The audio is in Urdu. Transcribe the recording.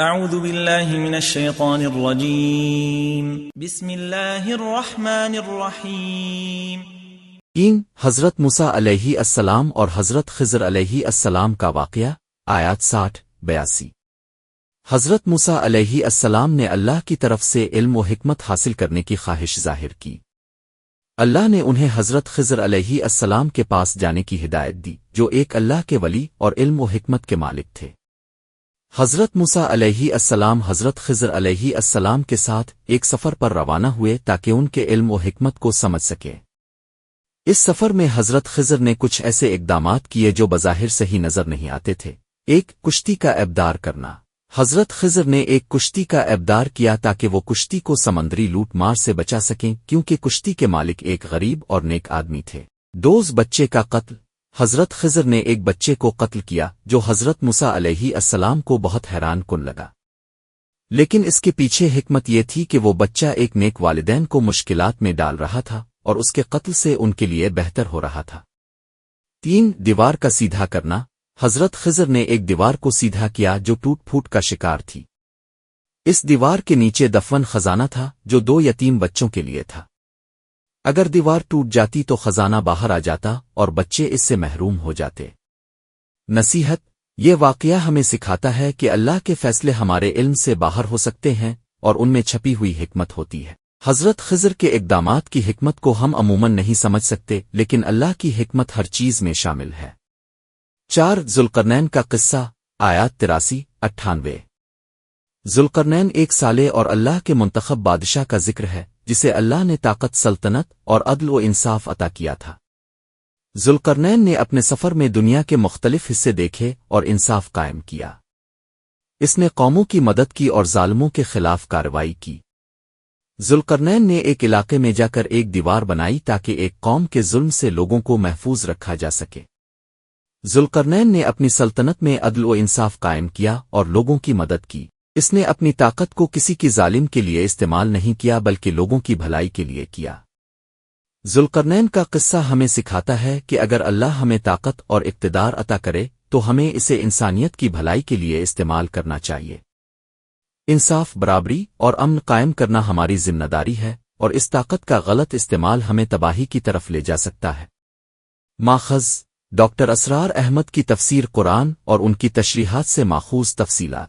اعوذ باللہ من الشیطان الرجیم بسم اللہ الرحمن الرحیم۔ حضرت موسیٰ علیہ السلام اور حضرت خضر علیہ السلام کا واقعہ، آیات 60-82۔ حضرت موسیٰ علیہ السلام نے اللہ کی طرف سے علم و حکمت حاصل کرنے کی خواہش ظاہر کی۔ اللہ نے انہیں حضرت خضر علیہ السلام کے پاس جانے کی ہدایت دی، جو ایک اللہ کے ولی اور علم و حکمت کے مالک تھے۔ حضرت موسیٰ علیہ السلام حضرت خضر علیہ السلام کے ساتھ ایک سفر پر روانہ ہوئے تاکہ ان کے علم و حکمت کو سمجھ سکیں۔ اس سفر میں حضرت خضر نے کچھ ایسے اقدامات کیے جو بظاہر صحیح نظر نہیں آتے تھے۔ ایک، کشتی کا ابدار کرنا۔ حضرت خضر نے ایک کشتی کا ابدار کیا تاکہ وہ کشتی کو سمندری لوٹ مار سے بچا سکیں، کیونکہ کشتی کے مالک ایک غریب اور نیک آدمی تھے۔ دوز، بچے کا قتل۔ حضرت خضر نے ایک بچے کو قتل کیا جو حضرت موسیٰ علیہ السلام کو بہت حیران کن لگا، لیکن اس کے پیچھے حکمت یہ تھی کہ وہ بچہ ایک نیک والدین کو مشکلات میں ڈال رہا تھا اور اس کے قتل سے ان کے لیے بہتر ہو رہا تھا۔ 3، دیوار کا سیدھا کرنا۔ حضرت خضر نے ایک دیوار کو سیدھا کیا جو ٹوٹ پھوٹ کا شکار تھی۔ اس دیوار کے نیچے دفن خزانہ تھا جو 2 یتیم بچوں کے لیے تھا۔ اگر دیوار ٹوٹ جاتی تو خزانہ باہر آ جاتا اور بچے اس سے محروم ہو جاتے۔ نصیحت، یہ واقعہ ہمیں سکھاتا ہے کہ اللہ کے فیصلے ہمارے علم سے باہر ہو سکتے ہیں اور ان میں چھپی ہوئی حکمت ہوتی ہے۔ حضرت خضر کے اقدامات کی حکمت کو ہم عموماً نہیں سمجھ سکتے، لیکن اللہ کی حکمت ہر چیز میں شامل ہے۔ 4، ذوالقرنین کا قصہ، آیات 83-98۔ ذوالقرنین ایک صالح اور اللہ کے منتخب بادشاہ کا ذکر ہے جسے اللہ نے طاقت، سلطنت اور عدل و انصاف عطا کیا تھا۔ ذوالقرنین نے اپنے سفر میں دنیا کے مختلف حصے دیکھے اور انصاف قائم کیا۔ اس نے قوموں کی مدد کی اور ظالموں کے خلاف کارروائی کی۔ ذوالقرنین نے ایک علاقے میں جا کر ایک دیوار بنائی تاکہ ایک قوم کے ظلم سے لوگوں کو محفوظ رکھا جا سکے۔ ذوالقرنین نے اپنی سلطنت میں عدل و انصاف قائم کیا اور لوگوں کی مدد کی۔ اس نے اپنی طاقت کو کسی کی ظالم کے لیے استعمال نہیں کیا بلکہ لوگوں کی بھلائی کے لیے کیا۔ ذوالقرنین کا قصہ ہمیں سکھاتا ہے کہ اگر اللہ ہمیں طاقت اور اقتدار عطا کرے تو ہمیں اسے انسانیت کی بھلائی کے لیے استعمال کرنا چاہیے۔ انصاف، برابری اور امن قائم کرنا ہماری ذمہ داری ہے، اور اس طاقت کا غلط استعمال ہمیں تباہی کی طرف لے جا سکتا ہے۔ ماخذ: ڈاکٹر اسرار احمد کی تفسیر قرآن اور ان کی تشریحات سے ماخوذ تفصیلات۔